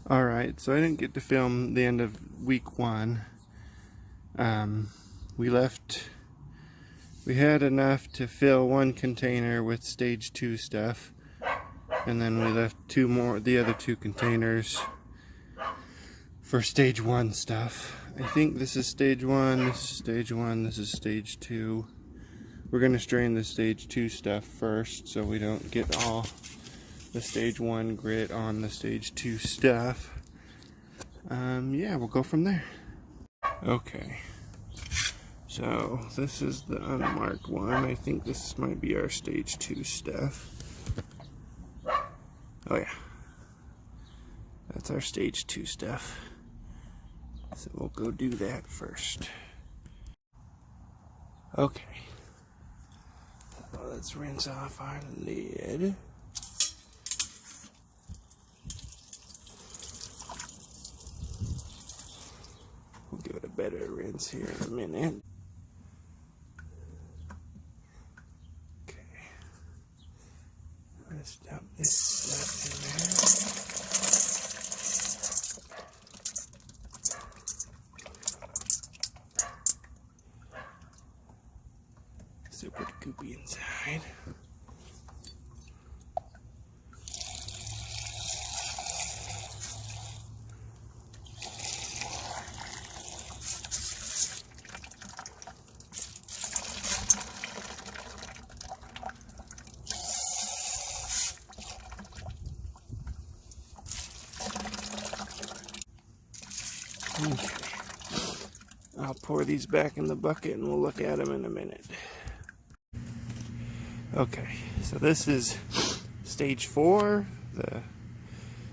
Alright, so I didn't get to film the end of week 1. We had enough to fill one container with stage 2 stuff, and then we left the other two containers for stage 1 stuff. I think this is stage 1, this is stage 1, this is stage 2. We're going to strain the stage 2 stuff first so we don't get all the stage 1 grit on the stage 2 stuff. Yeah, we'll go from there. Okay, so this is the unmarked one. I think this might be our stage 2 stuff. Oh yeah, that's our stage 2 stuff. So we'll go do that first. Okay, so let's rinse off our lid. We'll give it a better rinse here in a minute. Okay, let's dump this stuff in there. Super goopy inside. Okay. I'll pour these back in the bucket and we'll look at them in a minute. Okay, so this is stage 4, the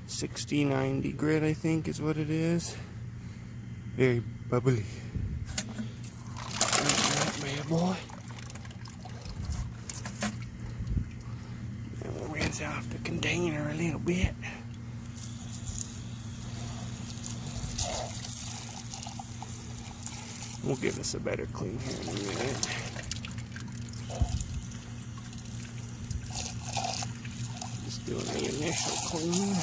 60-90 grit, I think is what it is. Very bubbly. Right, boy. And we'll rinse off the container a little bit. We'll give this a better clean here in a minute. Just doing the initial clean.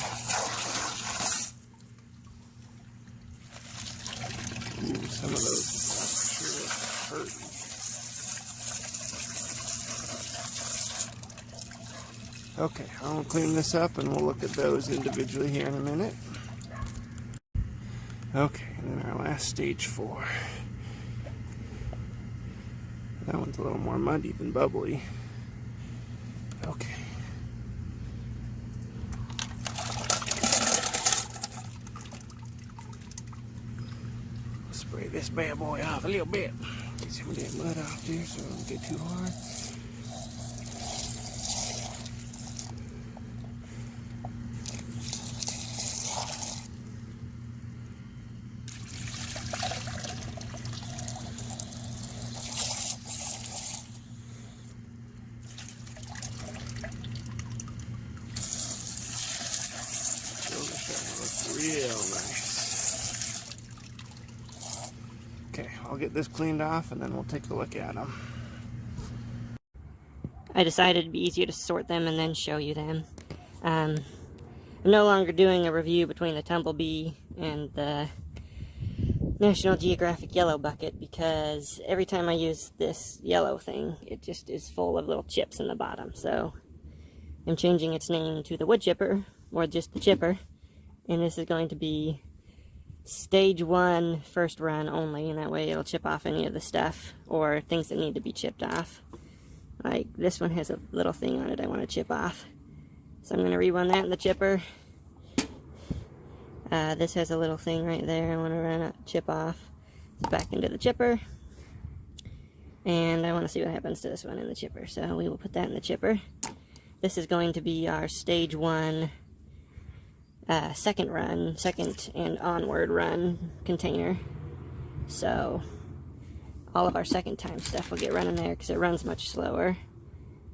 Ooh, some of those sure hurt. Okay, I'll clean this up and we'll look at those individually here in a minute. Okay, and then our last stage 4. That one's a little more muddy than bubbly. Okay. Spray this bad boy off a little bit. Get some of that mud off there so it don't get too hard. Real nice. Okay, I'll get this cleaned off and then we'll take a look at them. I decided it'd be easier to sort them and then show you them. I'm no longer doing a review between the Tumblebee and the National Geographic yellow bucket because every time I use this yellow thing, it just is full of little chips in the bottom. So I'm changing its name to the wood chipper, or just the chipper. And this is going to be stage 1 first run only, and that way it'll chip off any of the stuff or things that need to be chipped off. Like this one has a little thing on it I want to chip off. So I'm going to rerun that in the chipper. This has a little thing right there I want to chip off. It's back into the chipper. And I want to see what happens to this one in the chipper. So we will put that in the chipper. This is going to be our stage 1 second and onward run container. So all of our second time stuff will get running there because it runs much slower.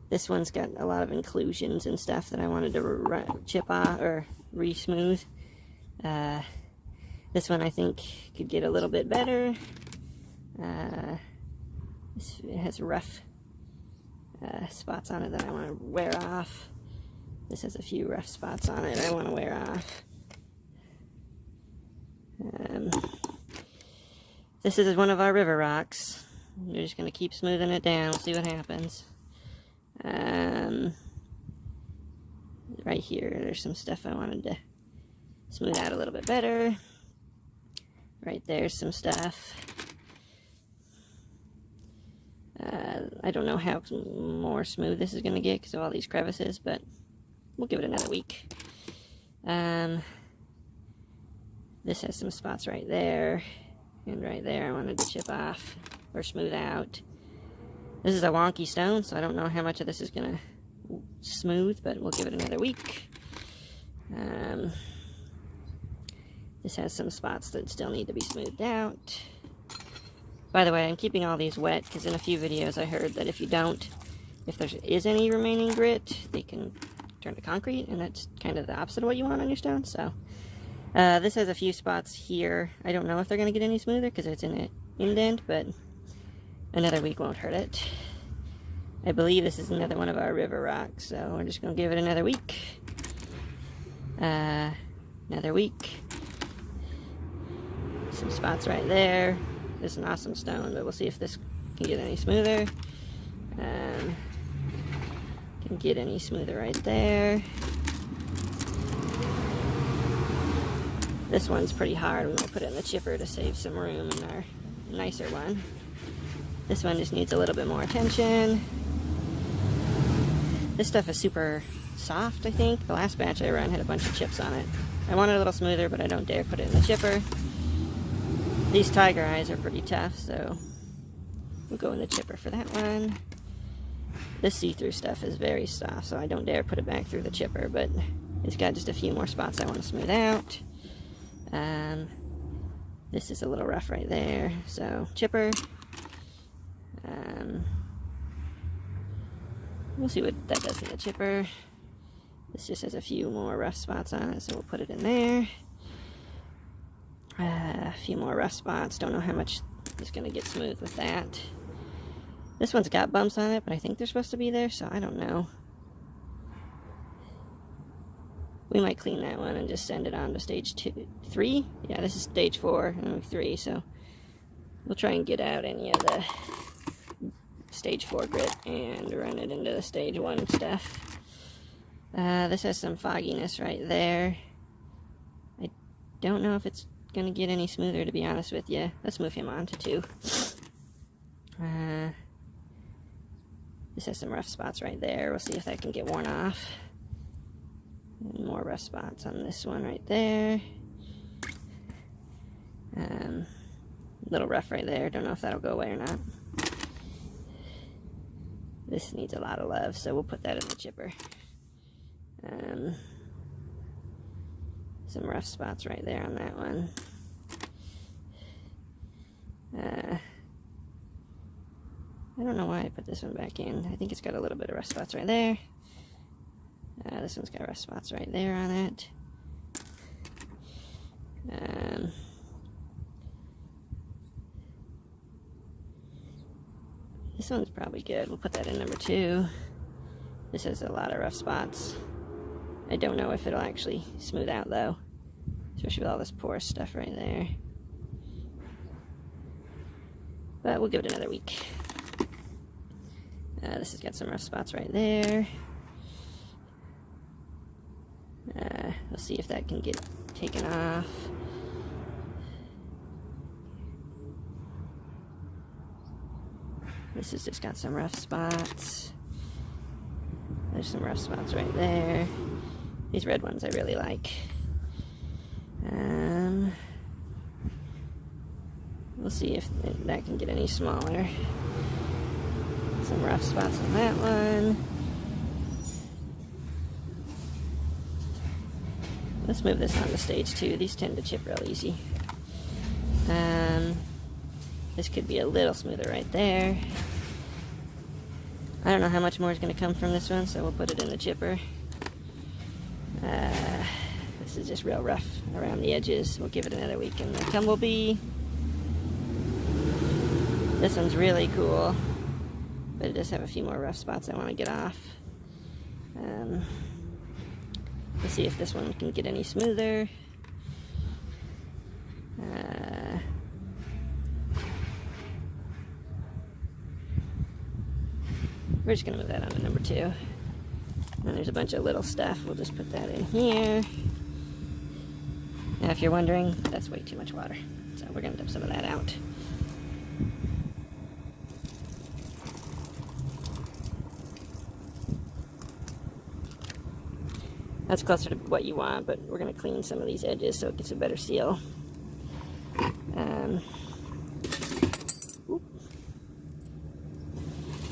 This one's got a lot of inclusions and stuff that I wanted to chip off or re-smooth. This one I think could get a little bit better. It has rough spots on it that I want to wear off. This has a few rough spots on it I want to wear off. This is one of our river rocks. We're just going to keep smoothing it down, see what happens. Right here, there's some stuff I wanted to smooth out a little bit better. Right there's some stuff. I don't know how more smooth this is going to get because of all these crevices, but we'll give it another week. This has some spots right there, and right there I wanted to chip off or smooth out. This is a wonky stone, so I don't know how much of this is going to smooth, but we'll give it another week. This has some spots that still need to be smoothed out. By the way, I'm keeping all these wet because in a few videos I heard that if there is any remaining grit, they can turn to concrete, and that's kind of the opposite of what you want on your stone. So this has a few spots here. I don't know if they're going to get any smoother because it's in an indent, but another week won't hurt it. I believe this is another one of our river rocks, so we're just going to give it another week. Another week. Some spots right there. This is an awesome stone, but we'll see if this can get any smoother. Can get any smoother right there. This one's pretty hard. I'm going to put it in the chipper to save some room in our nicer one. This one just needs a little bit more attention. This stuff is super soft, I think. The last batch I ran had a bunch of chips on it. I want it a little smoother, but I don't dare put it in the chipper. These tiger eyes are pretty tough, so we'll go in the chipper for that one. This see-through stuff is very soft, so I don't dare put it back through the chipper, but it's got just a few more spots I want to smooth out. This is a little rough right there, so chipper. We'll see what that does in the chipper. This just has a few more rough spots on it, so we'll put it in there. A few more rough spots. Don't know how much is going to get smooth with that. This one's got bumps on it, but I think they're supposed to be there, so I don't know. We might clean that one and just send it on to stage 3. Yeah, this is stage 4 and 3, so we'll try and get out any of the stage 4 grit and run it into the stage 1 stuff. This has some fogginess right there. I don't know if it's going to get any smoother, to be honest with you. Let's move him on to 2. This has some rough spots right there. We'll see if that can get worn off. And more rough spots on this one right there. A little rough right there. Don't know if that'll go away or not. This needs a lot of love, so we'll put that in the chipper. Some rough spots right there on that one. I don't know why I put this one back in. I think it's got a little bit of rough spots right there. This one's got rough spots right there on it. This one's probably good. We'll put that in number 2. This has a lot of rough spots. I don't know if it'll actually smooth out though, especially with all this porous stuff right there. But we'll give it another week. This has got some rough spots right there. We'll see if that can get taken off. This has just got some rough spots. There's some rough spots right there. These red ones I really like. We'll see if that can get any smaller. Some rough spots on that one. Let's move this on to stage 2. These tend to chip real easy. This could be a little smoother right there. I don't know how much more is going to come from this one, so we'll put it in the chipper. This is just real rough around the edges. We'll give it another week in the Tumblebee. This one's really cool, but it does have a few more rough spots I want to get off. Let's see if this one can get any smoother. We're just going to move that on to number 2. And then there's a bunch of little stuff. We'll just put that in here. Now, if you're wondering, that's way too much water. So we're going to dump some of that out. That's closer to what you want, but we're going to clean some of these edges so it gets a better seal.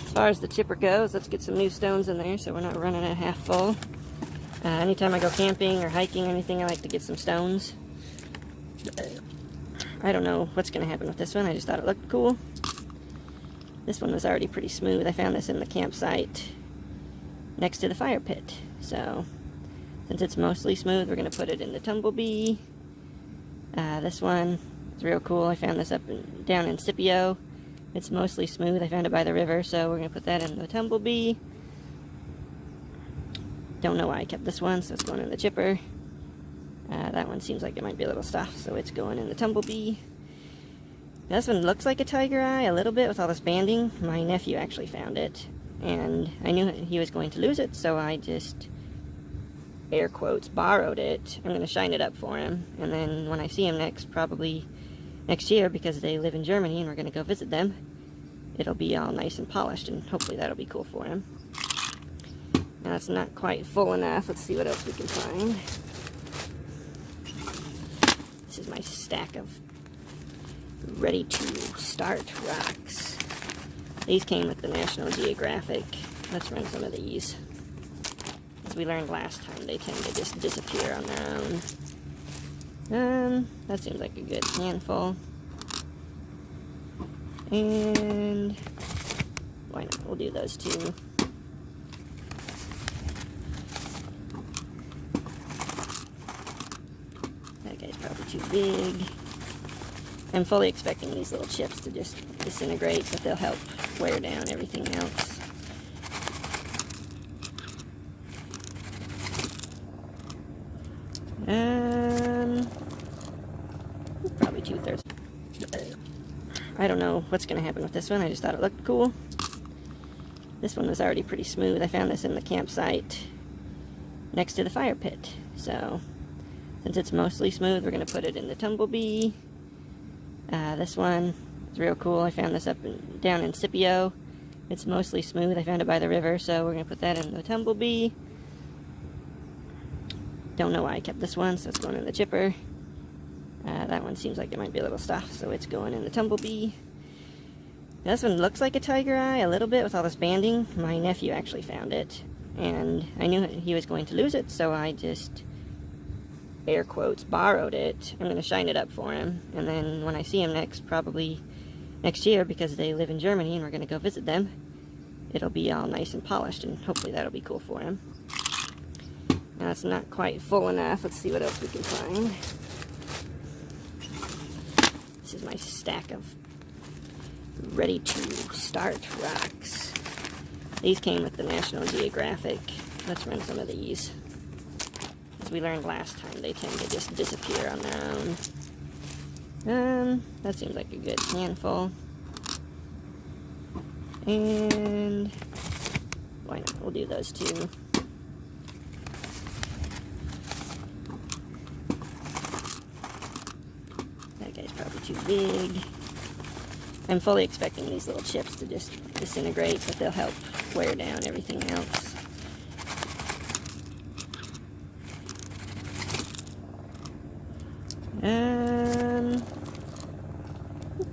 As far as the chipper goes, let's get some new stones in there so we're not running at half full. Anytime I go camping or hiking or anything, I like to get some stones. I don't know what's going to happen with this one. I just thought it looked cool. This one was already pretty smooth. I found this in the campsite next to the fire pit. So, since it's mostly smooth, we're going to put it in the Tumblebee. This one is real cool. I found this down in Scipio. It's mostly smooth. I found it by the river, so we're going to put that in the Tumblebee. Don't know why I kept this one, so it's going in the chipper. That one seems like it might be a little stuff, so it's going in the Tumblebee. This one looks like a tiger eye a little bit with all this banding. My nephew actually found it, and I knew he was going to lose it, so I just, air quotes, borrowed it. I'm going to shine it up for him, and then when I see him next, probably next year, because they live in Germany and we're going to go visit them, it'll be all nice and polished, and hopefully that'll be cool for him. Now it's not quite full enough. Let's see what else we can find. This is my stack of ready to start rocks. These came with the National Geographic. Let's run some of these. As we learned last time, they tend to just disappear on their own. That seems like a good handful. And why not? We'll do those 2. That guy's probably too big. I'm fully expecting these little chips to just disintegrate, but they'll help wear down everything else. Probably 2/3. I don't know what's going to happen with this one. I just thought it looked cool. This one was already pretty smooth. I found this in the campsite next to the fire pit. So, since it's mostly smooth, we're going to put it in the Tumblebee. This one is real cool. I found this down in Scipio. It's mostly smooth. I found it by the river, so we're going to put that in the Tumblebee. Don't know why I kept this one, so it's going in the chipper. That one seems like it might be a little stuff, so it's going in the Tumblebee. This one looks like a tiger eye a little bit with all this banding. My nephew actually found it, and I knew he was going to lose it, so I just, air quotes, borrowed it. I'm going to shine it up for him, and then when I see him next, probably next year, because they live in Germany and we're going to go visit them, it'll be all nice and polished, and hopefully that'll be cool for him. Now it's not quite full enough. Let's see what else we can find. This is my stack of ready to start rocks. These came with the National Geographic. Let's run some of these. As we learned last time, they tend to just disappear on their own. That seems like a good handful. And why not? We'll do those 2. That guy's probably too big. I'm fully expecting these little chips to just disintegrate, but they'll help wear down everything else.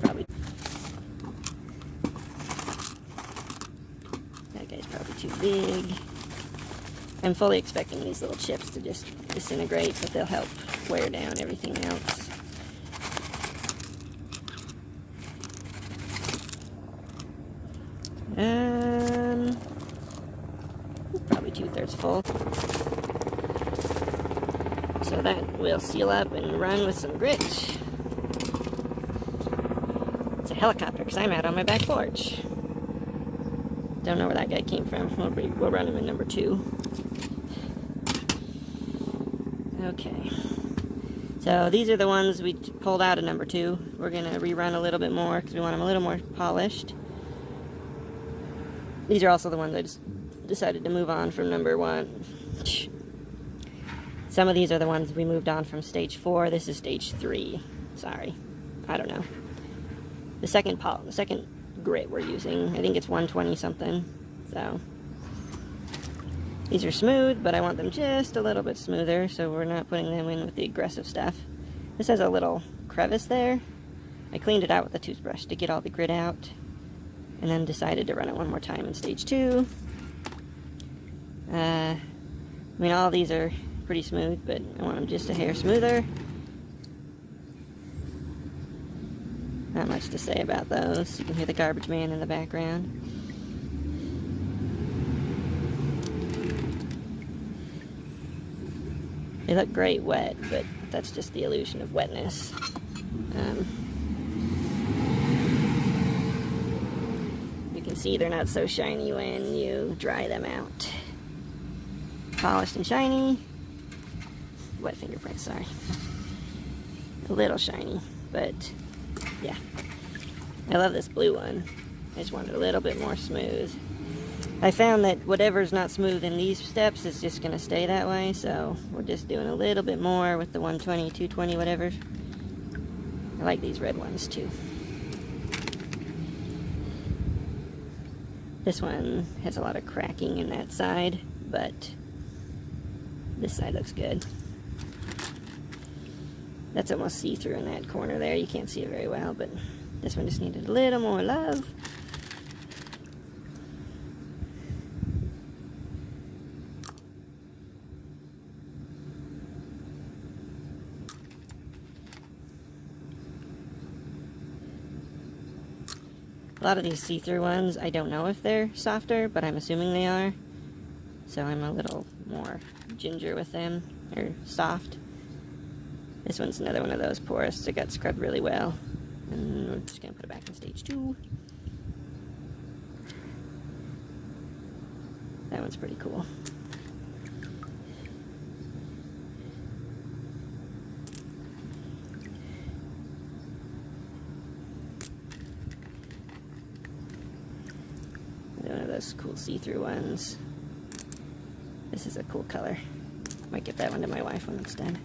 Probably. That guy's probably too big. I'm fully expecting these little chips to just disintegrate, but they'll help wear down everything else. Probably 2/3 full. So that will seal up and run with some grit. It's a helicopter because I'm out on my back porch. Don't know where that guy came from. We'll run him in number 2. Okay. So these are the ones we pulled out of number 2. We're going to rerun a little bit more because we want them a little more polished. These are also the ones I just decided to move on from number 1. Some of these are the ones we moved on from stage 4. This is stage 3. Sorry. I don't know. The second grit we're using, I think it's 120 something. So these are smooth, but I want them just a little bit smoother, so we're not putting them in with the aggressive stuff. This has a little crevice there. I cleaned it out with a toothbrush to get all the grit out, and then decided to run it one more time in stage 2. I mean, all these are pretty smooth, but I want them just a hair smoother. Not much to say about those. You can hear the garbage man in the background. They look great wet, but that's just the illusion of wetness. You can see they're not so shiny when you dry them out. Polished and shiny. Wet fingerprints, sorry. A little shiny, but yeah. I love this blue one. I just want it a little bit more smooth. I found that whatever's not smooth in these steps is just going to stay that way, so we're just doing a little bit more with the 120, 220, whatever. I like these red ones too. This one has a lot of cracking in that side, but this side looks good. That's almost see-through in that corner there. You can't see it very well, but this one just needed a little more love. A lot of these see-through ones, I don't know if they're softer, but I'm assuming they are. So I'm a little more ginger with them, or soft. This one's another one of those porous. It got scrubbed really well. And we're just going to put it back in stage 2. That one's pretty cool. One of those cool see-through ones. This is a cool color. Might give that one to my wife when it's done.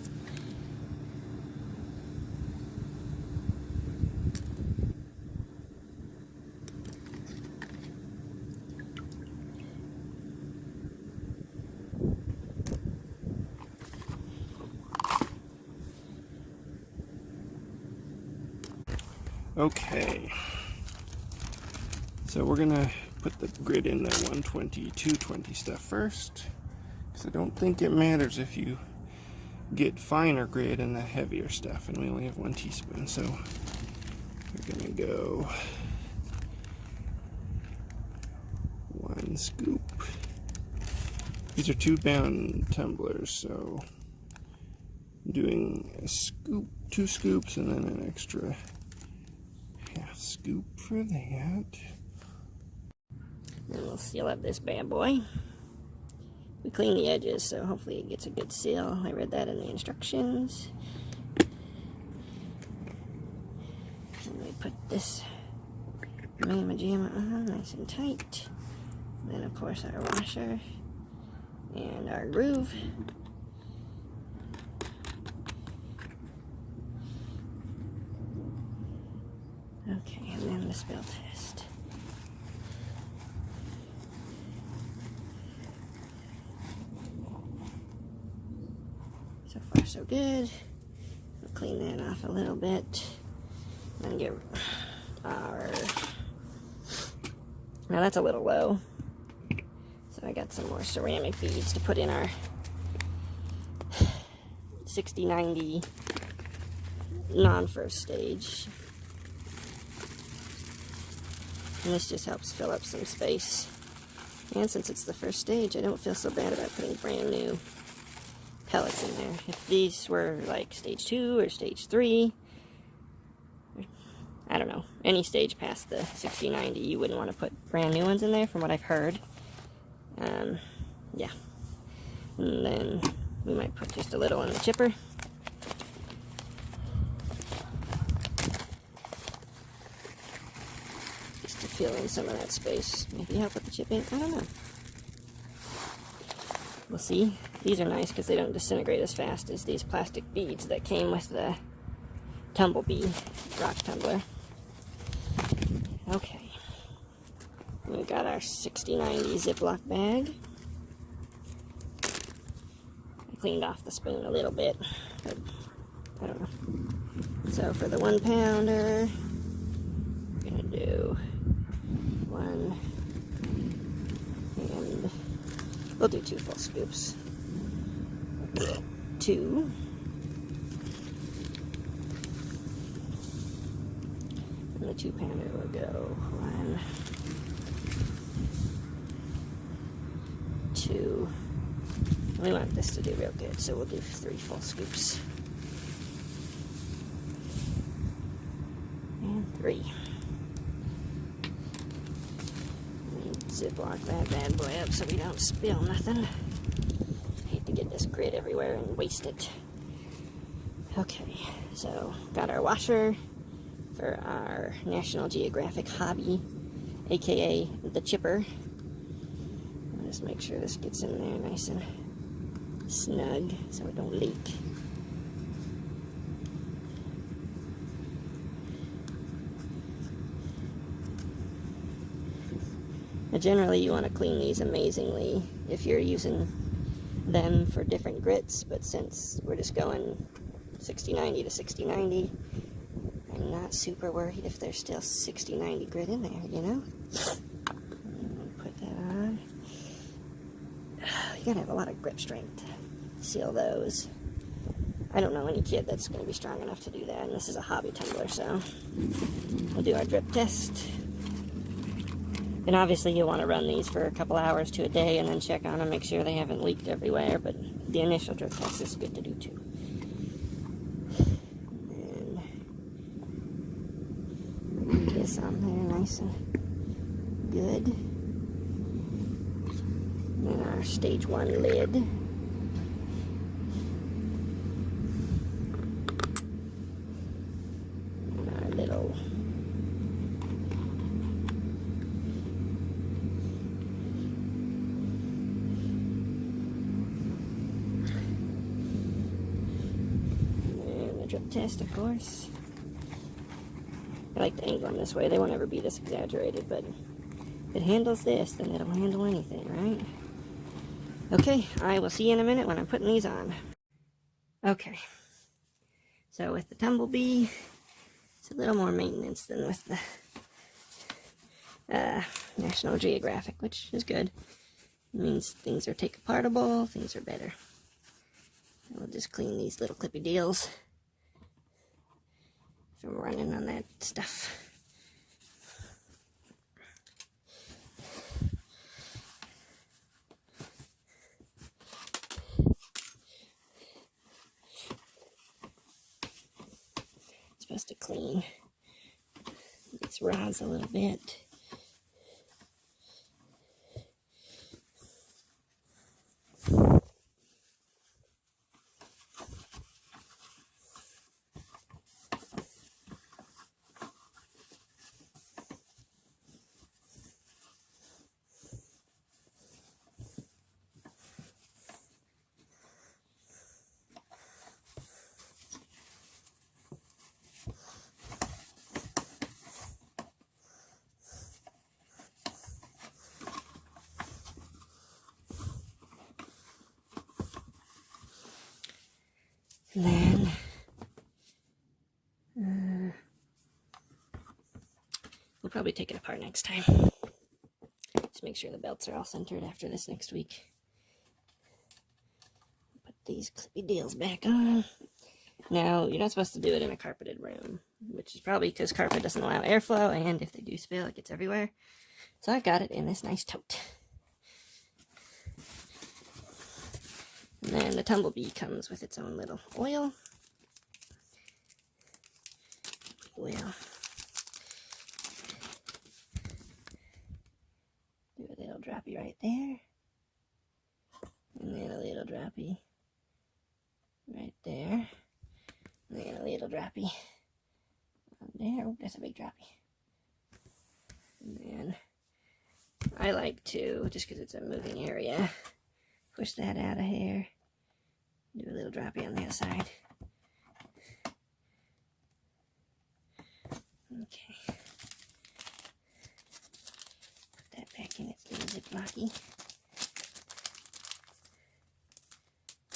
Okay. So we're gonna put the grid in the 120, 220 stuff first, because I don't think it matters if you get finer grid in the heavier stuff, and we only have 1 teaspoon, so we're gonna go 1 scoop. These are 2-pound tumblers, so I'm doing a scoop, 2 scoops, and then an extra half scoop for that. Then we'll seal up this bad boy. We clean the edges, so hopefully it gets a good seal. I read that in the instructions. And we put this mamma jamma on nice and tight. Then of course our washer and our groove. Okay, and then the spill test. So far so good. We'll clean that off a little bit. And get our... Now that's a little low. So I got some more ceramic beads to put in our 60-90 non-first stage. And this just helps fill up some space. And since it's the first stage, I don't feel so bad about putting brand new pellets in there. If these were like stage 2 or stage 3, I don't know, any stage past the 60-90, you wouldn't want to put brand new ones in there from what I've heard. Yeah. And then we might put just a little in the chipper. fill in some of that space. Maybe help with the chipping. I don't know. We'll see. These are nice because they don't disintegrate as fast as these plastic beads that came with the Tumblebee rock tumbler. Okay. We got our 60/90 Ziploc bag. I cleaned off the spoon a little bit, but I don't know. So for the 1 pounder, we're gonna do 1, and we'll do 2 full scoops. 2. And the 2 pounder will go 1, 2. We want this to do real good, so we'll do 3 full scoops. And 3. Ziploc that bad boy up so we don't spill nothing. Hate to get this grit everywhere and waste it. Okay, so got our washer for our National Geographic hobby, aka the chipper. I'll just make sure this gets in there nice and snug so it don't leak. Now generally you want to clean these amazingly if you're using them for different grits, but since we're just going 60/90 to 60/90, I'm not super worried if there's still 60/90 grit in there, you know? Put that on. You gotta have a lot of grip strength to seal those. I don't know any kid that's gonna be strong enough to do that, and this is a hobby tumbler, so we'll do our drip test. And obviously you want to run these for a couple hours to a day and then check on them, make sure they haven't leaked everywhere, but the initial drip test is good to do too. And this on there nice and good. And then our stage 1 lid. And our little drip test, of course. I like to angle them this way. They won't ever be this exaggerated, but if it handles this, then it'll handle anything, right? Okay, I will see you in a minute when I'm putting these on. Okay, so with the Tumblebee, it's a little more maintenance than with the National Geographic, which is good. It means things are take apartable, things are better. And we'll just clean these little clippy deals from running on that stuff. It's supposed to clean these rods a little bit. And then we'll probably take it apart next time. Just make sure the belts are all centered after this next week. Put these clippy deals back on. Now, you're not supposed to do it in a carpeted room, which is probably because carpet doesn't allow airflow, and if they do spill, it gets everywhere. So I got it in this nice tote. And then the Tumblebee comes with its own little oil. We will do a little droppy right there. And then a little droppy right there. And then a little droppy on there. Oh, that's a big droppy. And then I like to, just because it's a moving area, push that out of here. Do a little droppy on the other side. Okay. Put that back in its little ziplocky.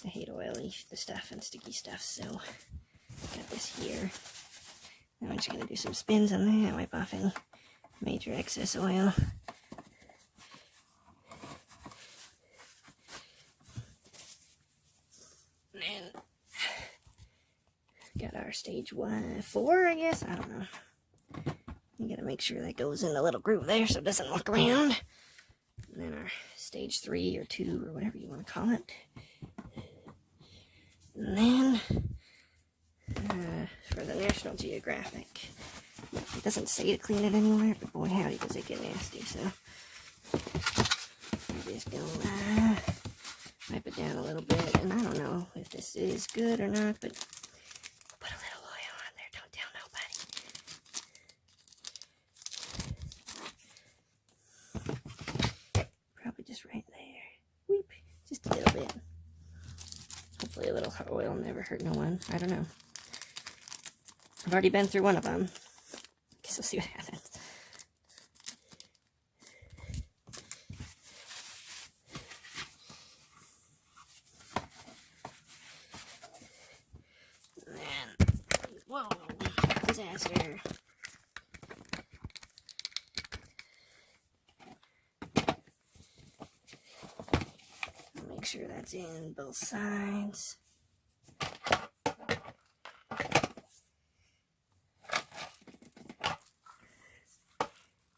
I hate oily the stuff and sticky stuff, so got this here. Now I'm just going to do some spins on that, wipe off any major excess oil. And got our stage 4, I guess. I don't know. You gotta make sure that goes in the little groove there so it doesn't walk around. And then our stage 3 or 2 or whatever you want to call it. And then for the National Geographic, it doesn't say to clean it anywhere, but boy howdy does it get nasty. So I'm just gonna wipe it down a little bit. And I don't know if this is good or not, but put a little oil on there. Don't tell nobody. Probably just right there. Weep. Just a little bit. Hopefully a little oil never hurt no one. I don't know. I've already been through one of them. Guess we'll see what happens. And then, whoa, disaster. Make sure that's in both sides.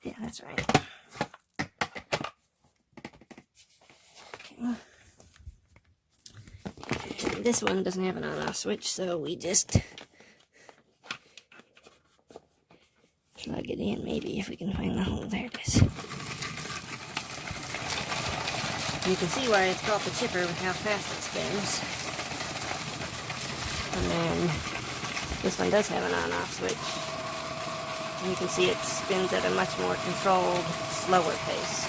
Yeah, that's right. Okay. And this one doesn't have an on-off switch, so we just plug it in, maybe, if we can find the hole. There it is. You can see why it's called the chipper with how fast it spins. And then this one does have an on-off switch. And you can see it spins at a much more controlled, slower pace.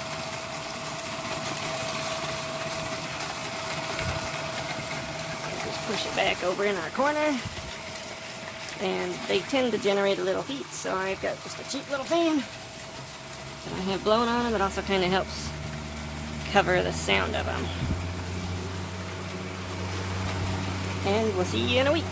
And just push it back over in our corner. And they tend to generate a little heat, so I've got just a cheap little fan that I have blowing on them. It also kind of helps cover the sound of them. And we'll see you in a week.